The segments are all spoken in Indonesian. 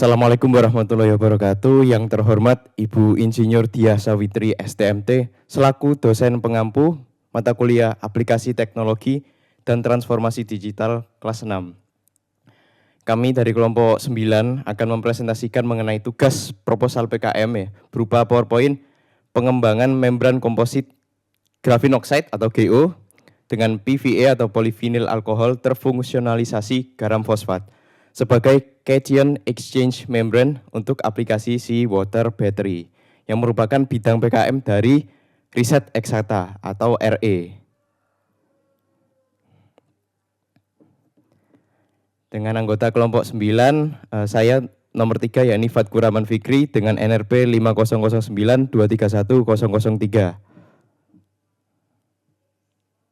Assalamualaikum warahmatullahi wabarakatuh. Yang terhormat Ibu Insinyur Diah Sawitri STMT selaku dosen pengampu mata kuliah Aplikasi Teknologi dan Transformasi Digital kelas 6. Kami dari kelompok 9 akan mempresentasikan mengenai tugas proposal PKM ya, berupa PowerPoint pengembangan membran komposit grafin oxide atau GO dengan PVA atau polyvinyl alkohol terfungsionalisasi garam fosfat sebagai cation exchange membrane untuk aplikasi seawater battery yang merupakan bidang PKM dari Riset Eksakta atau RE. Dengan anggota kelompok 9, saya nomor 3 yakni Fatkur Rahman Fikri dengan NRP 5009231003.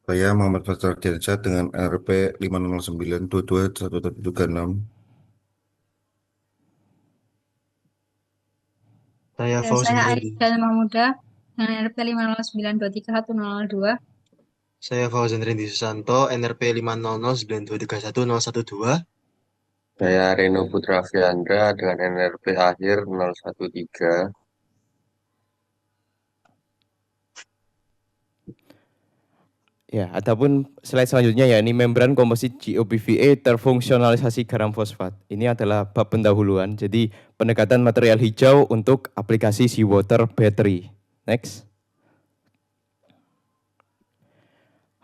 Saya Muhammad Fajar Diansyah dengan RP 509221736. Saya Aida Mahmuda dengan NRP 509231002. Saya Fauzan Rindi Susanto, NRP 50092311012. Saya Reno Putra Fiandra dengan NRP akhir 013. Ya, adapun slide selanjutnya yakni membran komposit GO-PVA terfungsionalisasi garam fosfat. Ini adalah bab pendahuluan, jadi pendekatan material hijau untuk aplikasi seawater battery. Next.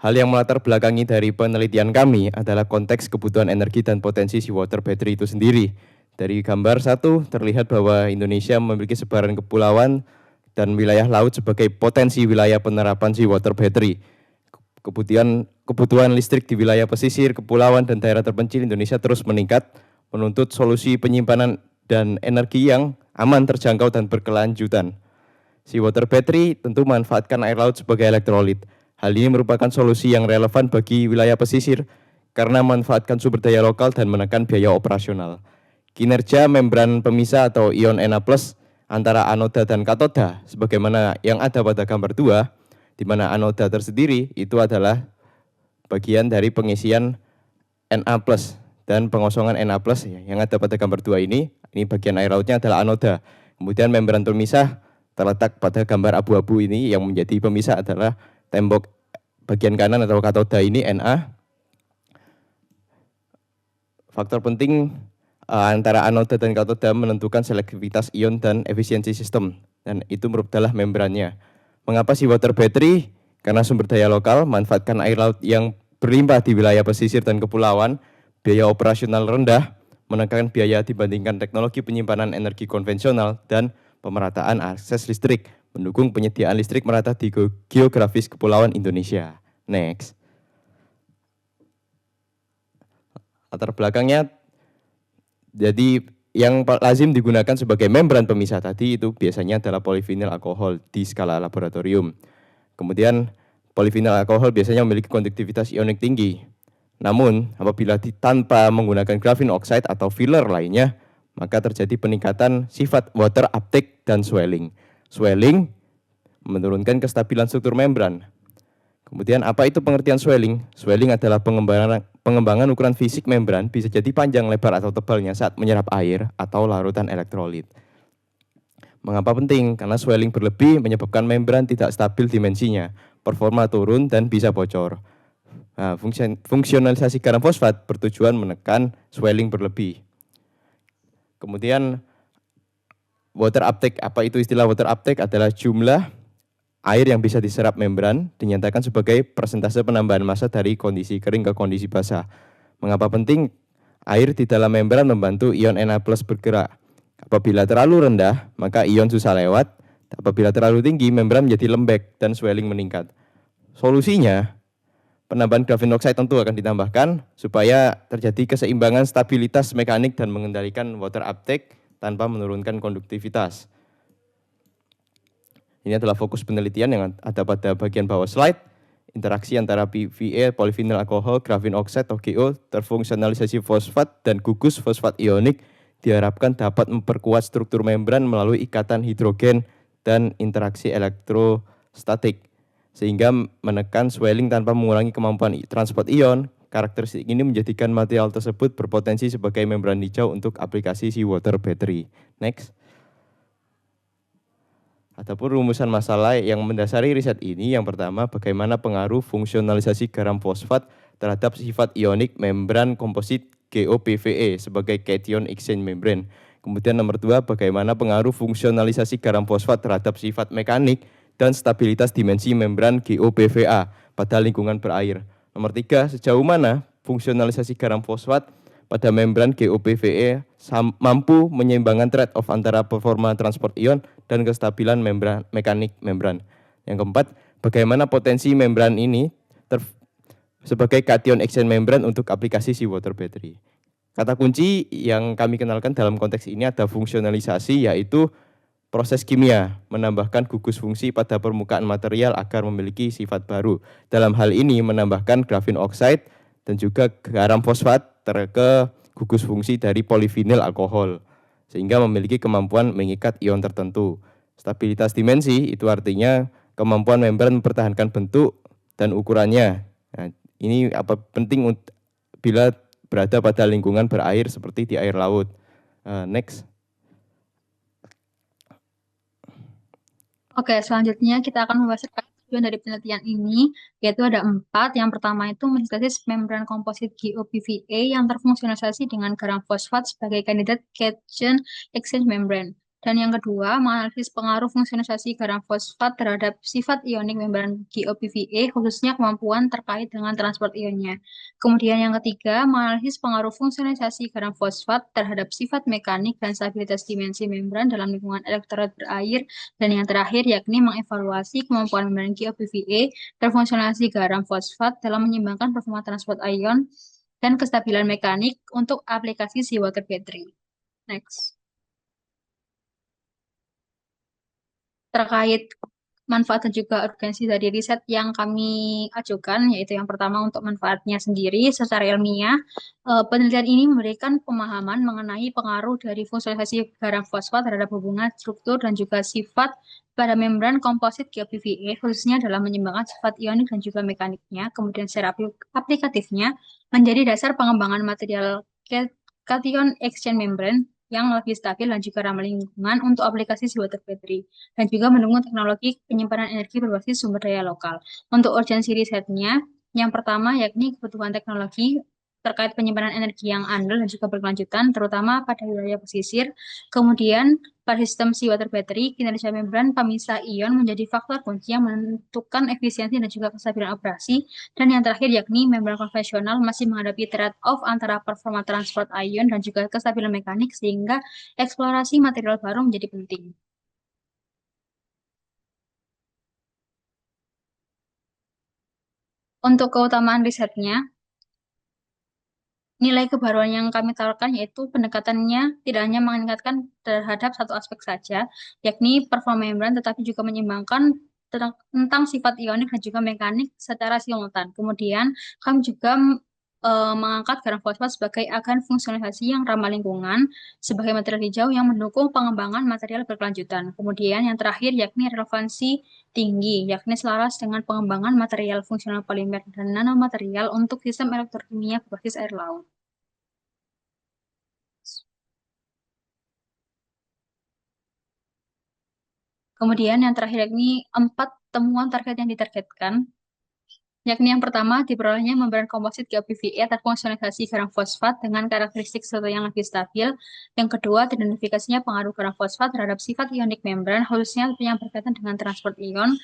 Hal yang melatar belakangi dari penelitian kami adalah konteks kebutuhan energi dan potensi seawater battery itu sendiri. Dari gambar 1 terlihat bahwa Indonesia memiliki sebaran kepulauan dan wilayah laut sebagai potensi wilayah penerapan seawater battery. Kebutuhan listrik di wilayah pesisir, kepulauan, dan daerah terpencil Indonesia terus meningkat, menuntut solusi penyimpanan dan energi yang aman, terjangkau, dan berkelanjutan. Seawater battery tentu memanfaatkan air laut sebagai elektrolit. Hal ini merupakan solusi yang relevan bagi wilayah pesisir karena memanfaatkan sumber daya lokal dan menekan biaya operasional. Kinerja membran pemisah atau ion Na+ antara anoda dan katoda, sebagaimana yang ada pada gambar 2, di mana anoda tersendiri itu adalah bagian dari pengisian Na+ dan pengosongan Na+ yang ada pada gambar 2 ini bagian air lautnya adalah anoda. Kemudian membran pemisah terletak pada gambar abu-abu ini yang menjadi pemisah adalah tembok bagian kanan atau katoda ini Na. Faktor penting antara anoda dan katoda menentukan selektivitas ion dan efisiensi sistem, dan itu adalah membrannya. Mengapa seawater battery? Karena sumber daya lokal, manfaatkan air laut yang berlimpah di wilayah pesisir dan kepulauan, biaya operasional rendah, menekan biaya dibandingkan teknologi penyimpanan energi konvensional, dan pemerataan akses listrik, mendukung penyediaan listrik merata di geografis kepulauan Indonesia. Next. Latar belakangnya, jadi yang lazim digunakan sebagai membran pemisah tadi itu biasanya adalah polyvinyl alkohol di skala laboratorium. Kemudian polyvinyl alkohol biasanya memiliki konduktivitas ionik tinggi. Namun apabila tanpa menggunakan grafin oxide atau filler lainnya, maka terjadi peningkatan sifat water uptake dan swelling. Swelling menurunkan kestabilan struktur membran. Kemudian apa itu pengertian swelling? Swelling adalah pengembangan ukuran fisik membran, bisa jadi panjang, lebar, atau tebalnya saat menyerap air atau larutan elektrolit. Mengapa penting? Karena swelling berlebih menyebabkan membran tidak stabil dimensinya, performa turun, dan bisa bocor. Nah, fungsionalisasi garam fosfat bertujuan menekan swelling berlebih. Kemudian water uptake, apa itu istilah water uptake? Adalah jumlah air yang bisa diserap membran dinyatakan sebagai persentase penambahan massa dari kondisi kering ke kondisi basah. Mengapa penting? Air di dalam membran membantu ion Na+ bergerak. Apabila terlalu rendah, maka ion susah lewat. Apabila terlalu tinggi, membran menjadi lembek dan swelling meningkat. Solusinya, penambahan grafin oxide tentu akan ditambahkan supaya terjadi keseimbangan stabilitas mekanik dan mengendalikan water uptake tanpa menurunkan konduktivitas. Ini adalah fokus penelitian yang ada pada bagian bawah slide. Interaksi antara PVA, polyvinyl alkohol, grafin oxide atau GO, terfungsionalisasi fosfat, dan gugus fosfat ionik diharapkan dapat memperkuat struktur membran melalui ikatan hidrogen dan interaksi elektrostatik, sehingga menekan swelling tanpa mengurangi kemampuan transport ion, Karakteristik ini menjadikan material tersebut berpotensi sebagai membran hijau untuk aplikasi seawater battery. Next. Adapun rumusan masalah yang mendasari riset ini, yang pertama, bagaimana pengaruh fungsionalisasi garam fosfat terhadap sifat ionik membran komposit GOPVA sebagai cation exchange membrane. Kemudian nomor 2, bagaimana pengaruh fungsionalisasi garam fosfat terhadap sifat mekanik dan stabilitas dimensi membran GOPVA pada lingkungan berair. Nomor 3, sejauh mana fungsionalisasi garam fosfat pada membran GOPVA mampu menyeimbangkan trade-off antara performa transport ion dan kestabilan membran mekanik membran. Yang keempat, bagaimana potensi membran ini sebagai cation exchange membran untuk aplikasi seawater battery. Kata kunci yang kami kenalkan dalam konteks ini ada fungsionalisasi, yaitu proses kimia menambahkan gugus fungsi pada permukaan material agar memiliki sifat baru. Dalam hal ini menambahkan grafin oxide dan juga garam fosfat ke gugus fungsi dari polivinyl alkohol, sehingga memiliki kemampuan mengikat ion tertentu. Stabilitas dimensi itu artinya kemampuan membran mempertahankan bentuk dan ukurannya. Nah, ini penting bila berada pada lingkungan berair seperti di air laut. Next. Oke, selanjutnya kita akan membahas tujuan dari penelitian ini, yaitu ada 4. Yang pertama itu mensintesis membran komposit GOPVA yang terfungsionalisasi dengan garam fosfat sebagai kandidat cation exchange membrane. Dan yang kedua, menganalisis pengaruh fungsionalisasi garam fosfat terhadap sifat ionik membran GOPVA, khususnya kemampuan terkait dengan transport ionnya. Kemudian yang ketiga, menganalisis pengaruh fungsionalisasi garam fosfat terhadap sifat mekanik dan stabilitas dimensi membran dalam lingkungan elektrolit berair. Dan yang terakhir, yakni mengevaluasi kemampuan membran GOPVA terfungsionalisasi garam fosfat dalam menyeimbangkan performa transport ion dan kestabilan mekanik untuk aplikasi seawater battery. Next. Terkait manfaat dan juga urgensi dari riset yang kami ajukan, yaitu yang pertama untuk manfaatnya sendiri secara ilmiah, penelitian ini memberikan pemahaman mengenai pengaruh dari fungsionalisasi garam fosfat terhadap hubungan struktur dan juga sifat pada membran komposit GOPVA, khususnya dalam menyeimbangkan sifat ionik dan juga mekaniknya. Kemudian secara aplikatifnya menjadi dasar pengembangan material cation exchange membrane yang lebih stabil dan juga ramah lingkungan untuk aplikasi seawater battery, dan juga mendukung teknologi penyimpanan energi berbasis sumber daya lokal. Untuk urgensi risetnya, yang pertama yakni kebutuhan teknologi terkait penyimpanan energi yang andal dan juga berkelanjutan, terutama pada wilayah pesisir. Kemudian, pada sistem seawater battery, kinerja membran pemisah ion menjadi faktor kunci yang menentukan efisiensi dan juga kestabilan operasi. Dan yang terakhir yakni membran konvensional masih menghadapi trade-off antara performa transport ion dan juga kestabilan mekanik, sehingga eksplorasi material baru menjadi penting. Untuk keutamaan risetnya, nilai kebaruan yang kami tawarkan yaitu pendekatannya tidak hanya meningkatkan terhadap satu aspek saja, yakni performa membran, tetapi juga menyeimbangkan tentang sifat ionik dan juga mekanik secara simultan. Kemudian kami juga mengangkat garam fosfat sebagai agen fungsionalisasi yang ramah lingkungan sebagai material hijau yang mendukung pengembangan material berkelanjutan. Kemudian yang terakhir yakni relevansi tinggi, yakni selaras dengan pengembangan material fungsional polimer dan nanomaterial untuk sistem elektrokimia berbasis air laut. Kemudian yang terakhir yakni 4 temuan target yang ditargetkan, yakni yang pertama diperolehnya membran komposit GOPVA terfungsionalisasi garam fosfat dengan karakteristik struktur yang lebih stabil. Yang kedua, identifikasinya pengaruh garam fosfat terhadap sifat ionik membran, khususnya yang berkaitan dengan transport ion.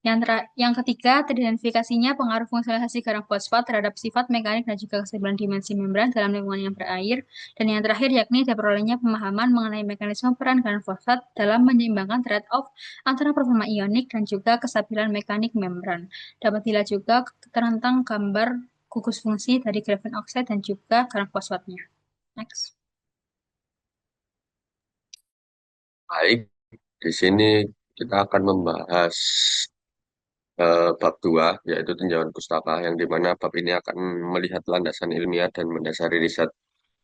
Yang ketiga, teridentifikasinya pengaruh fungsionalisasi garam fosfat terhadap sifat mekanik dan juga kestabilan dimensi membran dalam lingkungan yang berair. Dan yang terakhir yakni diperolehnya pemahaman mengenai mekanisme peran garam fosfat dalam menyeimbangkan trade-off antara performa ionik dan juga kestabilan mekanik membran. Dapat dilihat juga tentang gambar gugus fungsi dari grafin oxide dan juga garam fosfatnya. Next. Baik, di sini kita akan membahas bab 2, yaitu tinjauan pustaka, yang dimana bab ini akan melihat landasan ilmiah dan mendasari riset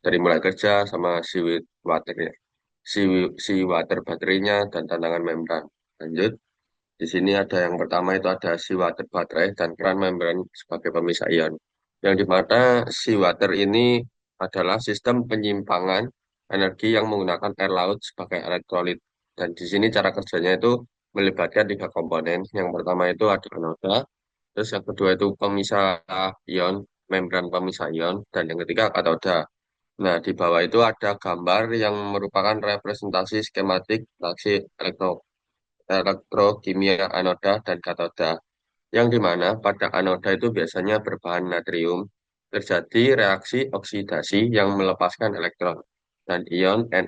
dari mulai kerja sama seawater baterainya dan tantangan membran. Lanjut, di sini ada yang pertama itu ada seawater baterai dan peran membran sebagai pemisah ion. yang dimana si water ini adalah sistem penyimpangan energi yang menggunakan air laut sebagai elektrolit. Dan di sini cara kerjanya itu melibatkan tiga komponen. Yang pertama itu ada anoda, terus yang kedua itu pemisah ion, membran pemisah ion, dan yang ketiga katoda. Nah, di bawah itu ada gambar yang merupakan representasi skematik reaksi elektrokimia anoda dan katoda, yang dimana pada anoda itu biasanya berbahan natrium, terjadi reaksi oksidasi yang melepaskan elektron dan ion Na+,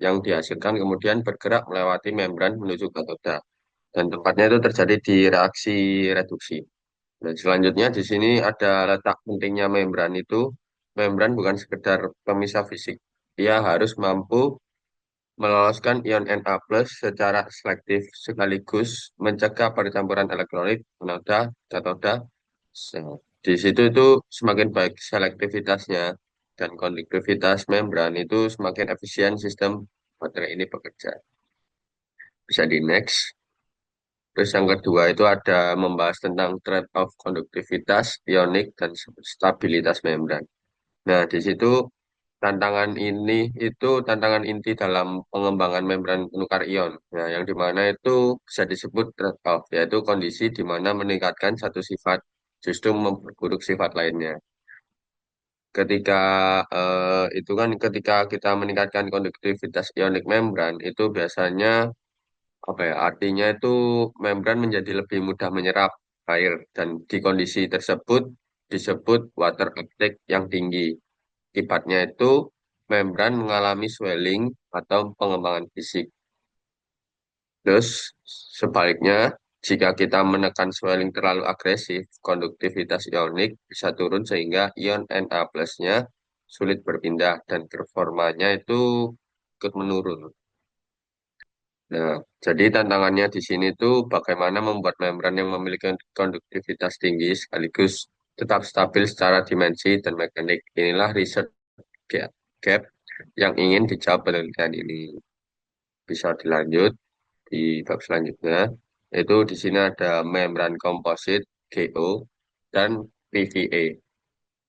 yang dihasilkan kemudian bergerak melewati membran menuju katoda. Dan tempatnya itu terjadi di reaksi reduksi. Dan selanjutnya di sini ada letak pentingnya membran itu. Membran bukan sekedar pemisah fisik. Dia harus mampu meloloskan ion Na+ secara selektif sekaligus mencegah percampuran elektrolit, anoda, katoda. Di situ itu semakin baik selektivitasnya dan konduktivitas membran itu semakin efisien sistem baterai ini bekerja. Bisa di next. Terus yang kedua itu ada membahas tentang trade-off konduktivitas, ionik, dan stabilitas membran. Nah, di situ tantangan ini itu tantangan inti dalam pengembangan membran penukar ion. Nah, yang dimana itu bisa disebut trade-off, yaitu kondisi di mana meningkatkan satu sifat justru memperburuk sifat lainnya. Ketika itu kan ketika kita meningkatkan konduktivitas ionik membran itu biasanya apa ya, artinya itu membran menjadi lebih mudah menyerap air dan di kondisi tersebut disebut water uptake yang tinggi. Akibatnya itu membran mengalami swelling atau pengembangan fisik. Terus sebaliknya, jika kita menekan swelling terlalu agresif, konduktivitas ionik bisa turun sehingga ion Na+-nya sulit berpindah dan performanya itu ikut menurun. Nah, jadi tantangannya di sini tuh bagaimana membuat membran yang memiliki konduktivitas tinggi sekaligus tetap stabil secara dimensi dan mekanik. Inilah research gap yang ingin dijawab penelitian ini. Bisa dilanjut di bab selanjutnya. Itu di sini ada membran komposit GO dan PVA.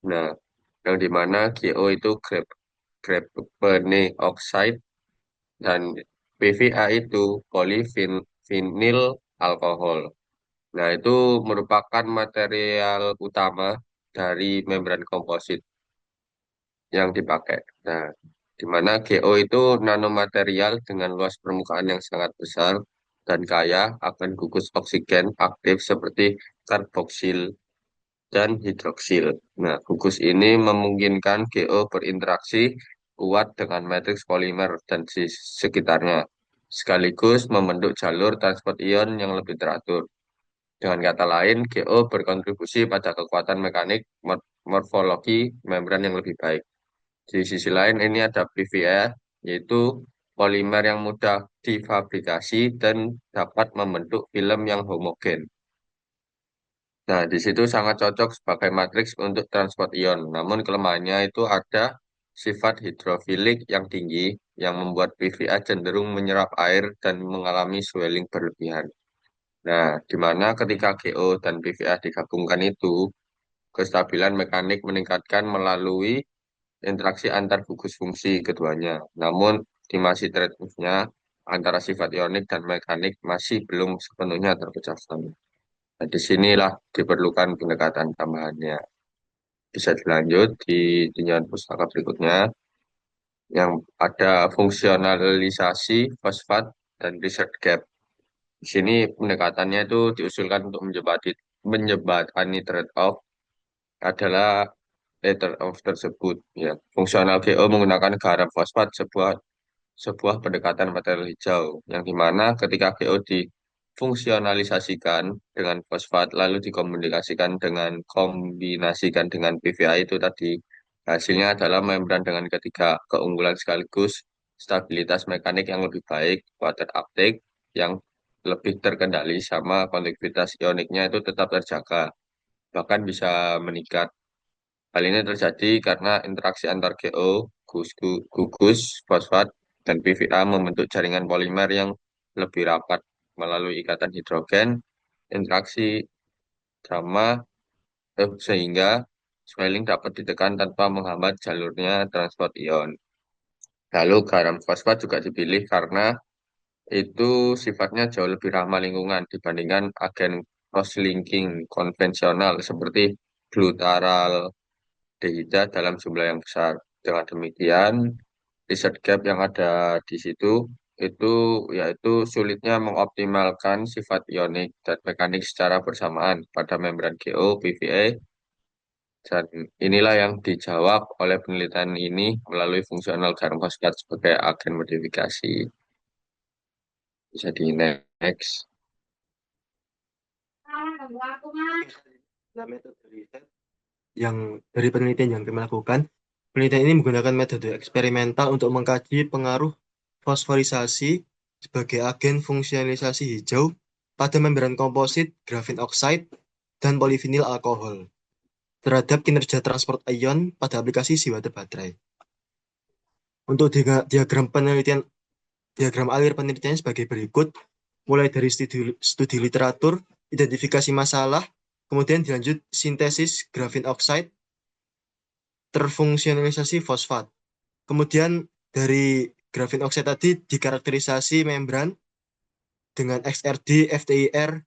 Nah, yang dimana GO itu grapene oxide dan PVA itu polyvinyl alkohol. Nah, itu merupakan material utama dari membran komposit yang dipakai. Nah, di mana GO itu nanomaterial dengan luas permukaan yang sangat besar dan kaya akan gugus oksigen aktif seperti karboksil dan hidroksil. Nah, gugus ini memungkinkan GO berinteraksi kuat dengan matriks polimer dan di sekitarnya, sekaligus membentuk jalur transport ion yang lebih teratur. Dengan kata lain, GO berkontribusi pada kekuatan mekanik morfologi membran yang lebih baik. Di sisi lain, ini ada PVA, yaitu polimer yang mudah difabrikasi dan dapat membentuk film yang homogen. Nah, di situ sangat cocok sebagai matriks untuk transport ion. Namun kelemahannya itu ada sifat hidrofilik yang tinggi yang membuat PVA cenderung menyerap air dan mengalami swelling berlebihan. Nah, di mana ketika GO dan PVA digabungkan itu, kestabilan mekanik meningkatkan melalui interaksi antar gugus fungsi keduanya. Namun, estimasi trade-off-nya antara sifat ionik dan mekanik masih belum sepenuhnya terpecahkan. Nah, di sinilah diperlukan pendekatan tambahannya. Bisa dilanjut di tinjauan pustaka berikutnya yang ada fungsionalisasi fosfat dan research gap. Di sini pendekatannya itu diusulkan untuk menjembatani trade-off adalah trade-off tersebut. Ya, fungsional GO menggunakan garam fosfat sebuah pendekatan material hijau yang dimana ketika GO difungsionalisasikan dengan fosfat lalu dikombinasikan dengan PVA itu tadi hasilnya adalah membran dengan ketiga keunggulan sekaligus stabilitas mekanik yang lebih baik, water uptake yang lebih terkendali sama konduktivitas ioniknya itu tetap terjaga bahkan bisa meningkat. Hal ini terjadi karena interaksi antar GO, gugus, fosfat, dan PVA membentuk jaringan polimer yang lebih rapat melalui ikatan hidrogen, interaksi sama sehingga Swelling dapat ditekan tanpa menghambat jalurnya transport ion. Lalu garam fosfat juga dipilih karena itu sifatnya jauh lebih ramah lingkungan dibandingkan agen cross-linking konvensional seperti glutaraldehida dalam jumlah yang besar. Dengan demikian, research gap yang ada di situ itu yaitu sulitnya mengoptimalkan sifat ionik dan mekanik secara bersamaan pada membran GO, PVA, dan inilah yang dijawab oleh penelitian ini melalui fungsional garam fosfat sebagai agen modifikasi. Bisa di next. Nah, metode riset yang dari penelitian yang kami lakukan, penelitian ini menggunakan metode eksperimental untuk mengkaji pengaruh fosforisasi sebagai agen fungsionalisasi hijau pada membran komposit, grafin oxide, dan polivinil alkohol terhadap kinerja transport ion pada aplikasi seawater baterai. Untuk diagram penelitian, diagram alir penelitiannya sebagai berikut, mulai dari studi literatur, identifikasi masalah, kemudian dilanjut sintesis grafin oxide, terfungsionalisasi fosfat. Kemudian dari grafin oxide tadi dikarakterisasi membran dengan XRD, FTIR,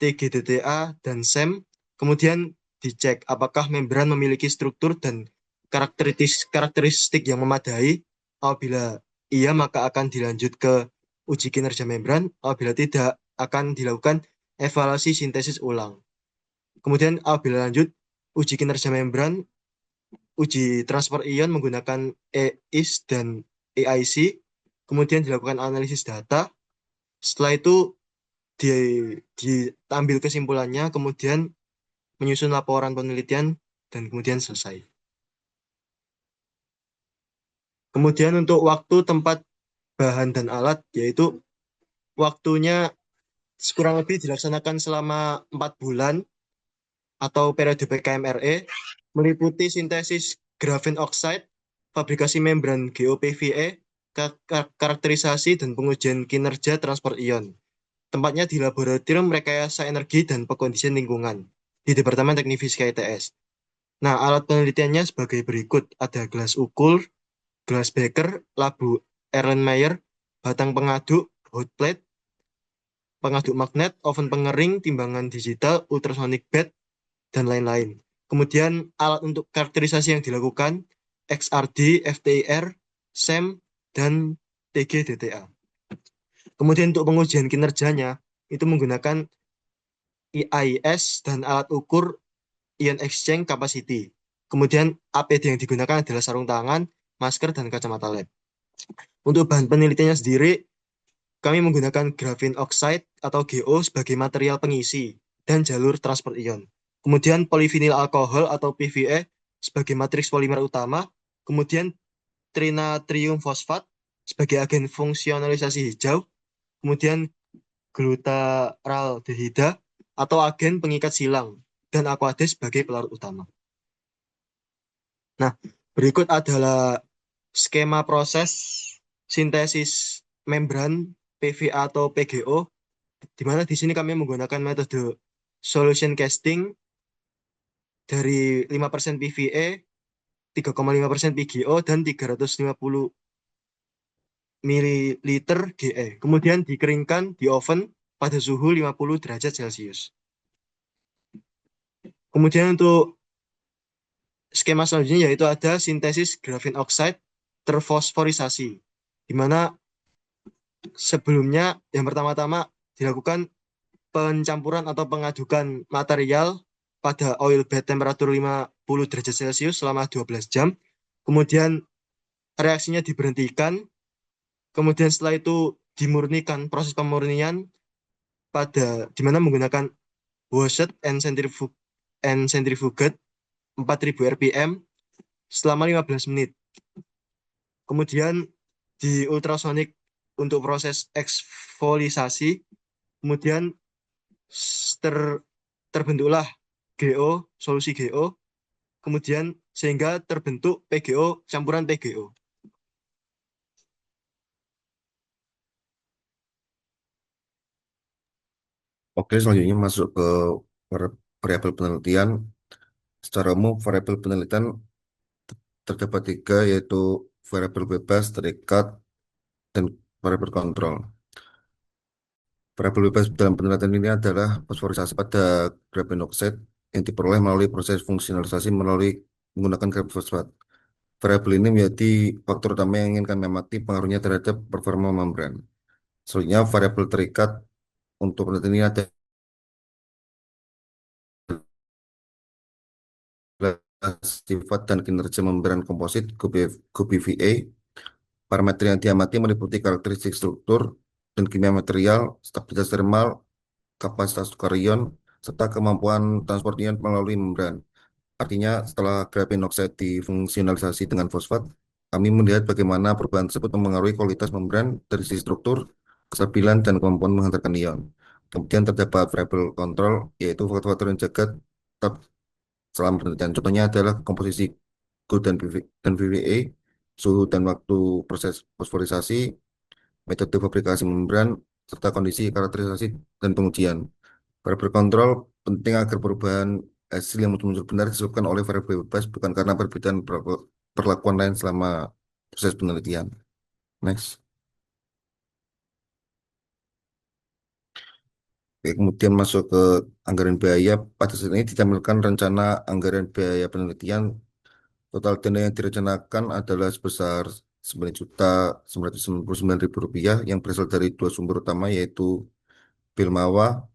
TGDTA, dan SEM. Kemudian dicek apakah membran memiliki struktur dan karakteristik yang memadai. Apabila iya, maka akan dilanjut ke uji kinerja membran. Apabila tidak, akan dilakukan evaluasi sintesis ulang. Kemudian apabila lanjut uji kinerja membran, uji transport ion menggunakan EIS dan AIC, kemudian dilakukan analisis data. Setelah itu diambil kesimpulannya, kemudian menyusun laporan penelitian, dan kemudian selesai. Kemudian untuk waktu, tempat, bahan, dan alat, yaitu waktunya kurang lebih dilaksanakan selama 4 bulan atau periode PKMRE, meliputi sintesis grafin oxide, fabrikasi membran GOPVA, karakterisasi dan pengujian kinerja transport ion. Tempatnya di Laboratorium Rekayasa Energi dan Pengkondisian Lingkungan di Departemen Teknik Fisika ITS. Nah, alat penelitiannya sebagai berikut. Ada gelas ukur, gelas beker, labu Erlenmeyer, batang pengaduk, hot plate, pengaduk magnet, oven pengering, timbangan digital, ultrasonic bed, dan lain-lain. Kemudian alat untuk karakterisasi yang dilakukan XRD, FTIR, SEM, dan TGDTA. Kemudian untuk pengujian kinerjanya itu menggunakan EIS dan alat ukur ion exchange capacity. Kemudian APD yang digunakan adalah sarung tangan, masker, dan kacamata lab. Untuk bahan penelitiannya sendiri, kami menggunakan grafin oxide atau GO sebagai material pengisi dan jalur transport ion. Kemudian polivinil alkohol atau PVA sebagai matriks polimer utama. Kemudian trinatrium fosfat sebagai agen fungsionalisasi hijau. Kemudian glutaraldehida atau agen pengikat silang. Dan aqueous sebagai pelarut utama. Nah, berikut adalah skema proses sintesis membran PVA atau PGO, di mana di sini kami menggunakan metode solution casting dari 5% PVA, 3,5% PGO, dan 350 ml GE. Kemudian dikeringkan di oven pada suhu 50 derajat Celcius. Kemudian untuk skema selanjutnya yaitu ada sintesis grafin oxide terfosforisasi, di mana sebelumnya yang pertama-tama dilakukan pencampuran atau pengadukan material pada oil bed temperatur 50 derajat Celcius selama 12 jam. Kemudian reaksinya diberhentikan. Kemudian setelah itu dimurnikan, proses pemurnian di mana menggunakan washed and centrifugate 4000 rpm selama 15 menit. Kemudian di ultrasonic untuk proses eksfolisasi. Kemudian terbentuklah GO, solusi GO. Kemudian sehingga terbentuk PGO, campuran PGO. Oke, selanjutnya masuk ke variabel penelitian. Secara umum, variabel penelitian terdapat tiga, yaitu variabel bebas, terikat, dan variabel kontrol. Variabel bebas dalam penelitian ini adalah fosforisasi pada graphene oxide yang diperoleh melalui proses fungsionalisasi melalui menggunakan graphene fosfat. Variabel ini menjadi faktor utama yang ingin kami amati pengaruhnya terhadap performa membran. Selanjutnya, variabel terikat untuk penelitian ini adalah sifat dan kinerja membran komposit GBVA. Parameter yang diamati meliputi karakteristik struktur dan kimia material, stabilitas termal, kapasitas tukar ion, serta kemampuan transport ion melalui membran. Artinya, setelah graphene oxide difungsionalisasi dengan fosfat, kami melihat bagaimana perubahan tersebut mempengaruhi kualitas membran dari sisi struktur, kestabilan, dan kemampuan menghantarkan ion. Kemudian terdapat variabel kontrol, yaitu faktor-faktor yang jaga tetap selama penelitian. Contohnya adalah komposisi GO dan VVA, suhu dan waktu proses fosforisasi, metode fabrikasi membran, serta kondisi karakterisasi dan pengujian. Variabel kontrol penting agar perubahan hasil yang muncul benar disebabkan oleh variabel bebas, bukan karena perbedaan perlakuan lain selama proses penelitian. Next. Oke, kemudian masuk ke anggaran biaya. Pada saat ini ditampilkan rencana anggaran biaya penelitian. Total dana yang direncanakan adalah sebesar Rp9.999.000 yang berasal dari dua sumber utama, yaitu Bilmawa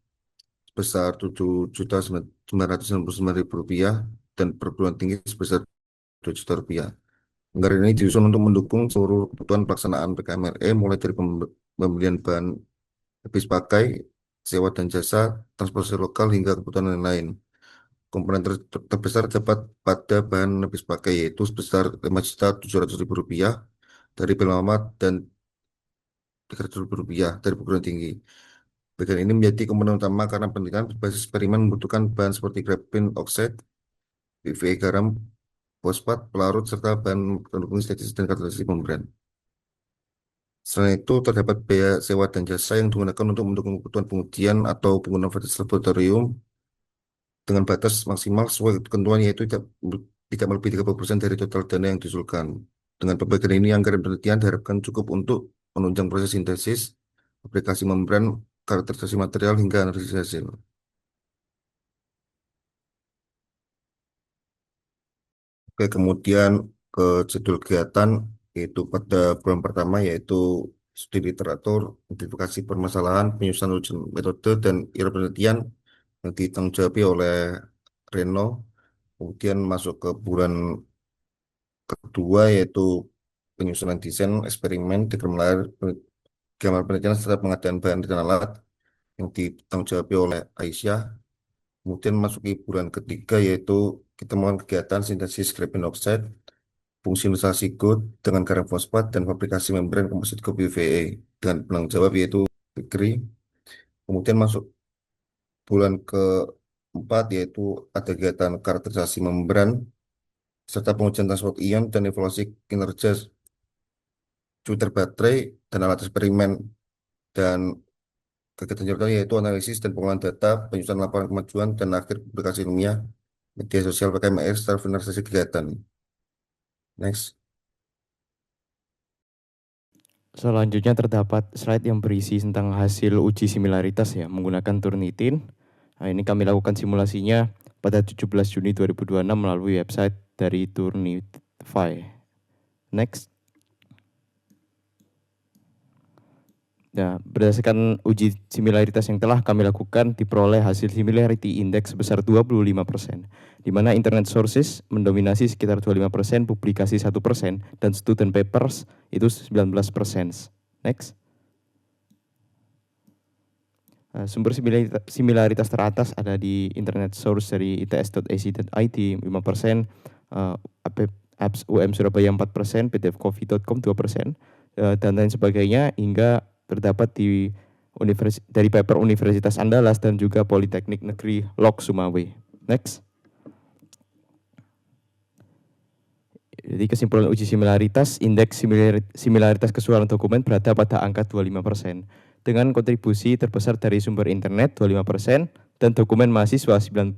sebesar Rp7.999.000 dan perguruan tinggi sebesar Rp2 juta. Anggaran ini disusun untuk mendukung seluruh kebutuhan pelaksanaan PKMRE, mulai dari pembelian bahan habis pakai, sewa dan jasa, transportasi lokal, hingga kebutuhan lain-lain. Komponen terbesar dapat pada bahan habis pakai, yaitu sebesar Rp5.700.000 dari Bilmama dan Rp300.000 dari perguruan tinggi. Bagian ini menjadi komponen utama karena penelitian berbasis eksperimen membutuhkan bahan seperti graphene oxide, PVA garam, fosfat, pelarut, serta bahan pendukung sintesis dan katalisis membran. Selain itu, terdapat biaya sewa dan jasa yang digunakan untuk mendukung kebutuhan pengujian atau penggunaan fasilitas laboratorium dengan batas maksimal sesuai ketentuan, yaitu tidak melebihi 30% dari total dana yang diusulkan. Dengan pembagian ini, anggaran penelitian diharapkan cukup untuk menunjang proses sintesis, aplikasi membran, karakterisasi material, hingga analisis hasil. Oke, kemudian ke judul kegiatan, yaitu pada bulan pertama, yaitu studi literatur, identifikasi permasalahan, penyusunan ujian metode, dan ira penelitian yang ditanggung jawab oleh Reno. Kemudian masuk ke bulan kedua, yaitu penyusunan desain eksperimen, gambar penelitian serta pengadaan bahan dan alat yang ditanggung jawab oleh Aisyah. Kemudian masuk ke bulan ketiga, yaitu kita melakukan kegiatan sintesis graphene oxide, fungsionalisasi GOT dengan garam fosfat, dan fabrikasi membran komposit GO-PVA dengan penanggung jawab yaitu Fikri. Kemudian masuk bulan keempat, yaitu ada kegiatan karakterisasi membran serta pengujian transport ion dan evaluasi kinerja filter baterai dan alat eksperimen. Dan kegiatan selanjutnya yaitu analisis dan pengolahan data, penyusunan laporan kemajuan, dan akhir publikasi ilmiah, media sosial PKMR, serta finalisasi kegiatan. Next. Selanjutnya terdapat slide yang berisi tentang hasil uji similaritas ya menggunakan Turnitin. Nah, ini kami lakukan simulasinya pada 17 Juni 2026 melalui website dari Turnitify. Next. Nah, berdasarkan uji similaritas yang telah kami lakukan, diperoleh hasil similarity index sebesar 25%, di mana internet sources mendominasi sekitar 25%, publikasi 1%, dan student papers itu 19%. Next. Nah, sumber similaritas teratas ada di internet source dari its.ac.id 5%, apps UM Surabaya 4%, pdfcoffee.com 2%, dan lain sebagainya, hingga terdapat dari paper Universitas Andalas dan juga Politeknik Negeri Lok Sumawe. Next. Jadi kesimpulan uji similaritas, indeks similaritas keseluruhan dokumen berada pada angka 25%, dengan kontribusi terbesar dari sumber internet 25%, dan dokumen mahasiswa 19%,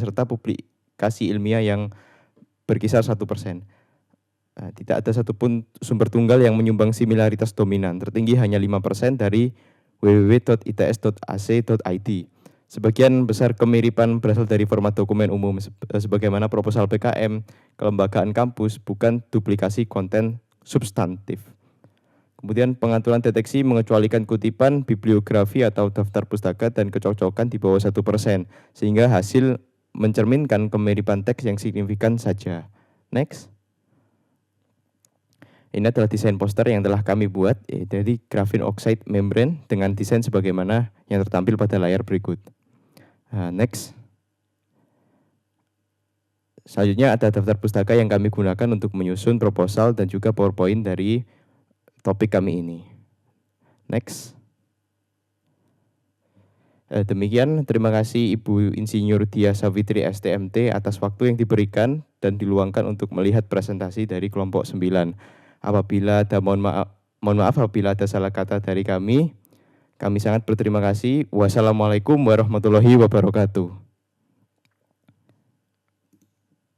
serta publikasi ilmiah yang berkisar 1%. Tidak ada satupun sumber tunggal yang menyumbang similaritas dominan. Tertinggi hanya 5% dari www.its.ac.id. Sebagian besar kemiripan berasal dari format dokumen umum sebagaimana proposal PKM, kelembagaan kampus, bukan duplikasi konten substantif. Kemudian pengaturan deteksi mengecualikan kutipan, bibliografi atau daftar pustaka dan kecocokan di bawah 1%, sehingga hasil mencerminkan kemiripan teks yang signifikan saja. Next. Ini adalah desain poster yang telah kami buat, jadi graphene oxide membrane dengan desain sebagaimana yang tertampil pada layar berikut. Next. Selanjutnya ada daftar pustaka yang kami gunakan untuk menyusun proposal dan juga PowerPoint dari topik kami ini. Next. Demikian, terima kasih Ibu Insinyur Dia Savitri STMT atas waktu yang diberikan dan diluangkan untuk melihat presentasi dari kelompok 9. Apabila ada mohon maaf apabila ada salah kata dari kami sangat berterima kasih. Wassalamualaikum warahmatullahi wabarakatuh.